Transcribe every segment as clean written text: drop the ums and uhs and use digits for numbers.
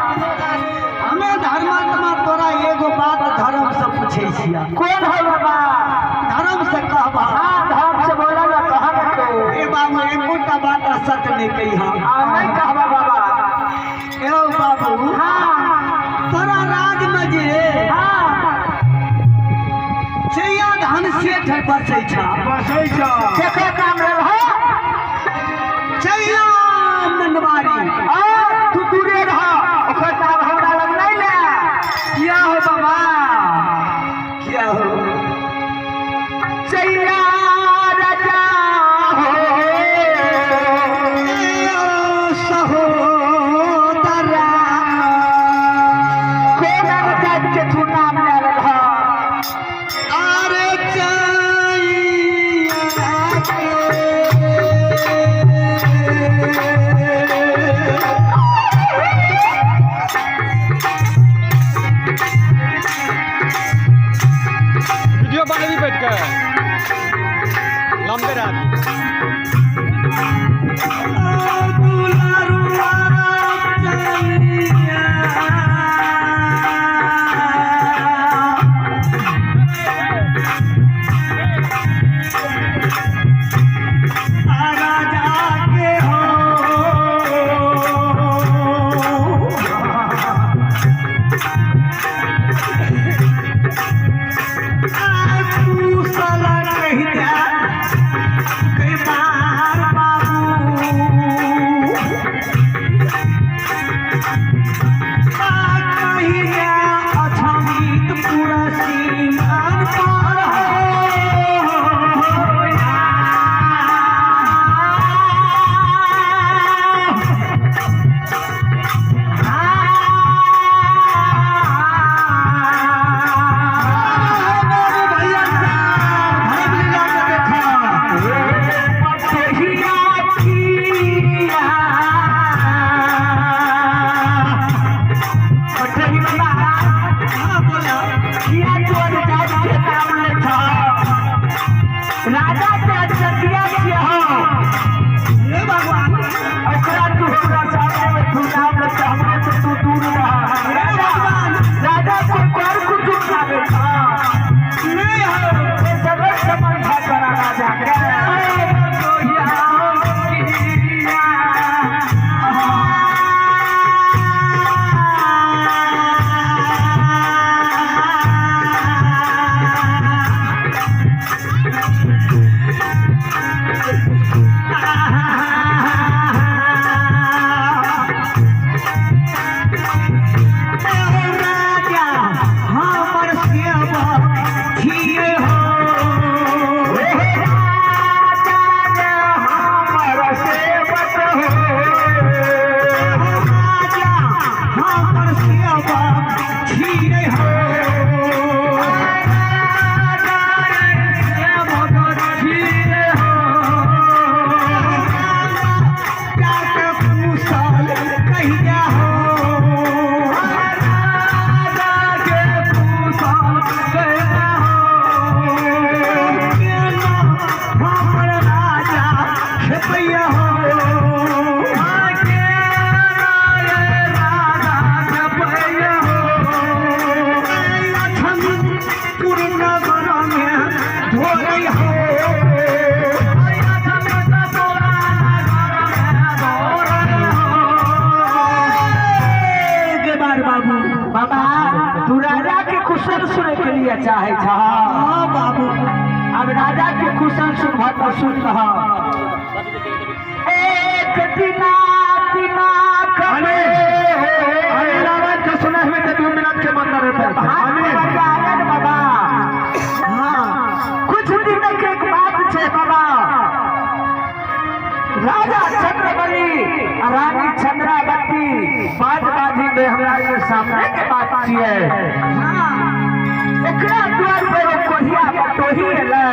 हमें धर्मात्मा तोरा एगो बात धर्म से पूछे छिया। कौन है बाबा? धर्म से कहबा। धर्म से बोला ना कहा तो ए बाबू एकोटा बात सच नहीं कही हम। नहीं कहबा बाबा। ए बाबू हाँ तोरा राज में जे हाँ छैया धन सेठ बसै छा केकर काम रह छैया मनवारी तू दूरे रह ओकर काम हमरा लग नहीं ले। क्या हो बाबा क्या हो छैया राजा हो सहोदरा कोन राजा के तू नाम ले रहा। अरे वीडियो बनेगी बैठ कर लंबे रात राजा के अतिया किया हो हे भगवान ओकरा तू हमरा सामने में तू नाम ले हमरे से तू दूर रह। राजा को कर कुछ लागे नहीं हो ये सब समझा करा राजा के बाबा तू राजा के कुशल सुने के लिए चाहे था। हाँ बाबू अब राजा के कुशल सुन तो सुन रहा। एक दिना दिना रावण का सुना हमें 2 मिनट के मंदिर बाबा। हाँ कुछ दिन के एक बात है बाबा चंद्रावती बाजी में हमरा के सामने के बात छिए एकरा द्वार पे वो कोढ़िया बटोही ले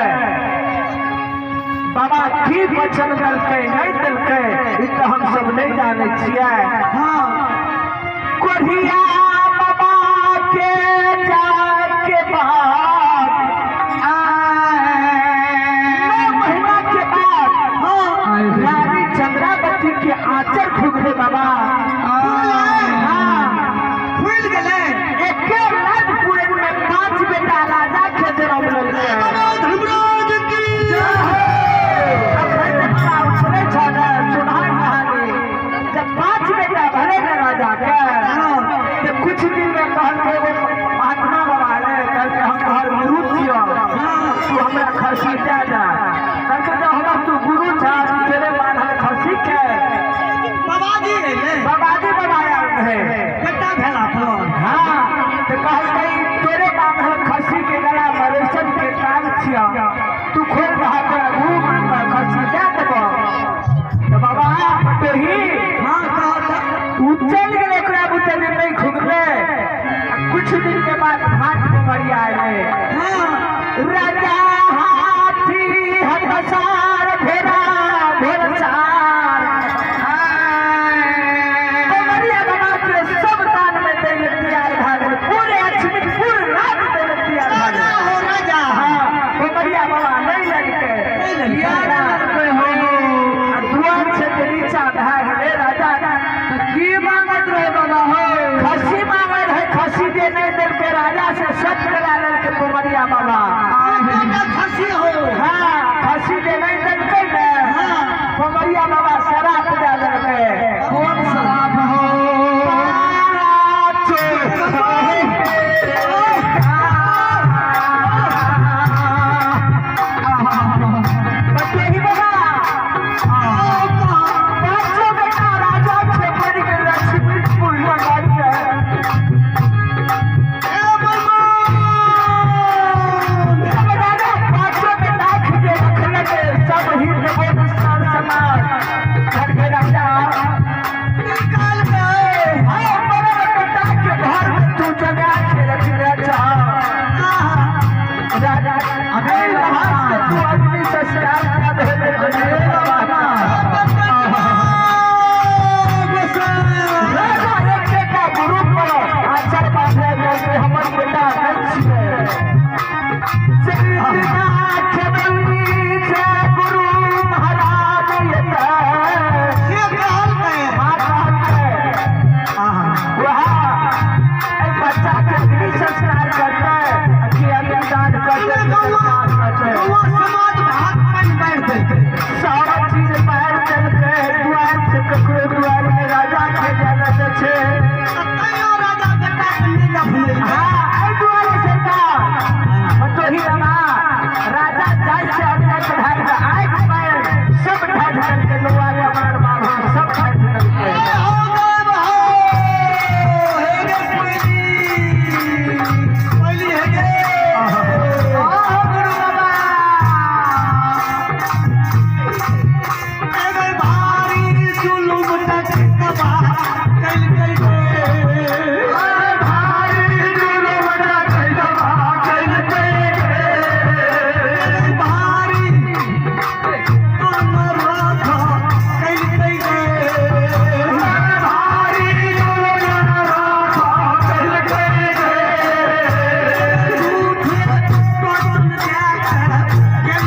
बाबा की वचन दलकै नहीं दलकै ई तो हम सब नहीं जाने छिए कोढ़िया बाबा के जाके बाद 9 महीना के बाद रानी चंद्रावती के आंचल खुगले बाबा खुल गए एके रात पूरे में 5 बेटा राजा के जन्म लेलकै धर्मराज की सुने छाना सुनार कहानी जब 5 बेटा भरे न राजा के तो कुछ दिन में कहलकै वो महात्मा बाबा ने कहलकै हम तोहर गुरु छियो तू हमरा खर्ची दे जा कहलकै जब हमरा तू गुरु छा तेरे बांधल खर्ची के बाबाजी ले बाबाजी बनाया है बेटा भेला फोन हाँ तो कहलकै तेरे बांधल खर्ची के गला में रेशम के ताग छिया तू खोल रहा तो रूप में खर्ची दे देबो तो बाबा बटोही हां कहा तू चल गेल एकरा बुते दिन नहीं खुगले कुछ दिन के बाद घाट में मरी आए राजा हाथी हदसार भेरा भेरसार मरिया बाबा के सब दान में देने तैयार भागल पूरे अक्षमित पूरे रात देने तैयार भागल हो राजा हाँ मरिया बाबा नहीं लड़के द्वार से नीचा भाग ले राजा की मांगत रहे बाबा हो खसी मांगल है खसी दे नहीं दिल के राजा से सच करा लेल के कुमरिया बाबा बेटा खसी हो हाँ खसी दे नहीं दिल के कुमरिया बाबा शराब दे दिल के कौन शराब हो बटेही बाबा पांचों बेटा राजा से बड़ी के लक्ष्मी फूल लगाई है पांचों बेटा खिजे रखने के सब ही देवो विशाल समाज घर के राजा निकाल गए हाय बड़ा बेटा के घर में तू जगा के रखने जा राजा अबे हाथ से तू अग्नि संस्कार कर दे राजा एक बेटा गुरु पर आचर बांधे करके हमर बेटा नहीं छिए श्रीनाथ बंदी से गुरु महाराज येता ये कहल गए बच्चा के अग्नि संस्कार करता है कि अग्निदान करते वो समाज भाग बन बैठ गए सारा चीज पैर चल के द्वार से ककरो द्वार में राजा के जाना छे तैयो राजा बेटा नहीं लफले हाँ आई द्वार से का बटोही रामा राजा जाय से अपने चढ़ाई का आग पैर सब ढक ढक के लोआ के मार मार सब ढक ढक के हो गए हो हे गे पहली है गे गुरु बाबा एगो भारी जुलुम तक तबा कल कल भाई जुलुम तक तबा कल भारी अमर राखा कल कल भारी जुलुम राखा कल झूठे कौन जाता कल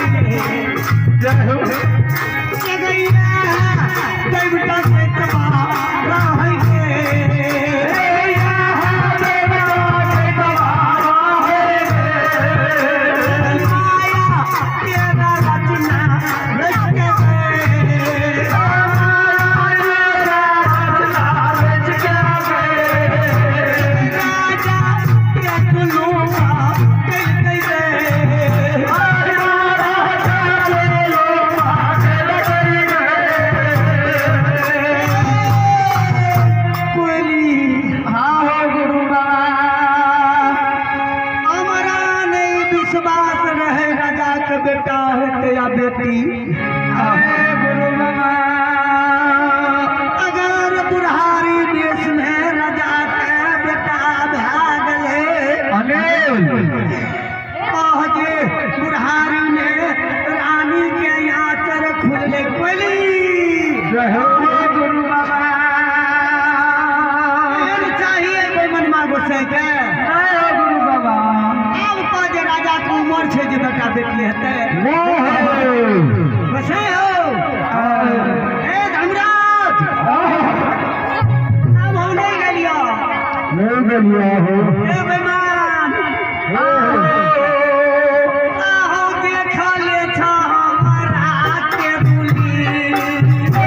जय हो बेटी अरे गुरु बाबा अगर बुढ़ारी देश में राजा के बेटा भागले अनिल जे बुढ़ारी में रानी के आचर खुलले कोली जय हो गुरु बाबा चाहिए कोई मनमा गोसाई के जय हो गुरु बाबा अब तो जे राजा के उम्र छे जे बेटा बेटी हेतै गोसाई हो ए धर्मराज अब हम नहीं गेलियो ए बेमान आहो देख ले छ हमरा के बुली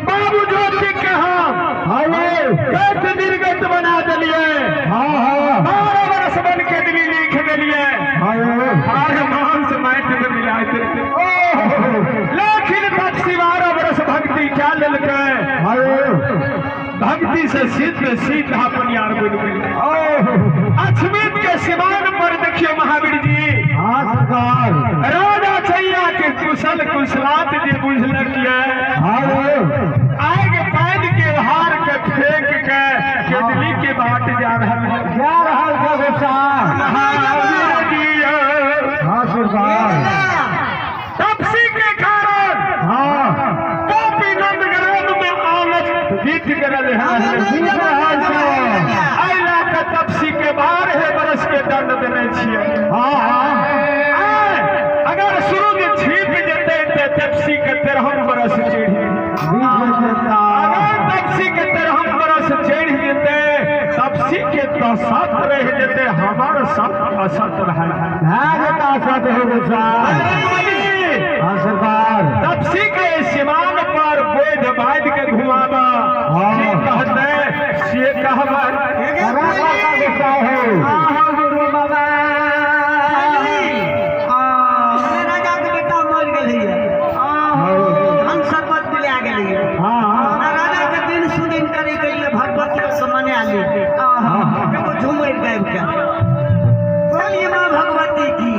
बाबू ज्योति के हम गत निर्गत बना दिलिए 12 वर्ष बन के दिली लिख दिलिए मांस माइट में मिला लेकिन पक्षी 12 वर्ष भक्ति क्या ललके भक्ति से सिद्ध सिद्ध अपन यार बन गए अछमित के सिवान पर देखियो महावीर जी राजा छैया के कुशल कुशलात जी बुझल किए आग पैद के हार के फेंक के केतली के बाट जा रहा तपसी के कारण गोपी नंद ग्राम में आलस जीत करल अला के तपसी के 12 बरस के दंड देने छिए अगर सूरज छिप जेते ते तपसी के 13 बरस चढ़ी अगर तपसी के 13 बरस चढ़ जेते तपसी के 10 रह जेते हमार 7 असत तपसी के सिमान पर बोध बाध के घुमावा कहते से कहवा राजा के बेटा मर गेल हम शरबत पिला गेल राजा के दिन सुदिन करे के लिए भगवती के सामने आली एगो झूमर गायब के बोलिए मां भगवती की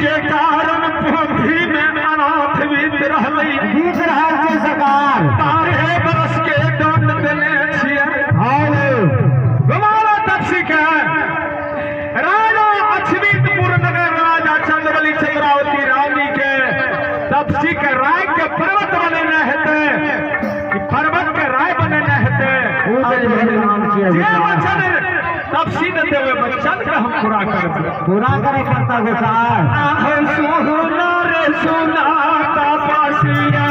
के कारण पोथी में अनाथ बीत रहलै बीत रहल छै सरकार 12 बरस के दंड देने छियै गमाला तपसी के राजा अछमीतपुर नगर राजा चंद्रबली चंद्रावती रानी के तपसी के राय के पर्वत बनेने हेतै कि पर्वत के राय बनेने हेतै जे वचन तपसी ने देवे वचन के हम पूरा करबै पूरा करे करता गोसार सुना रे सुना तपसिया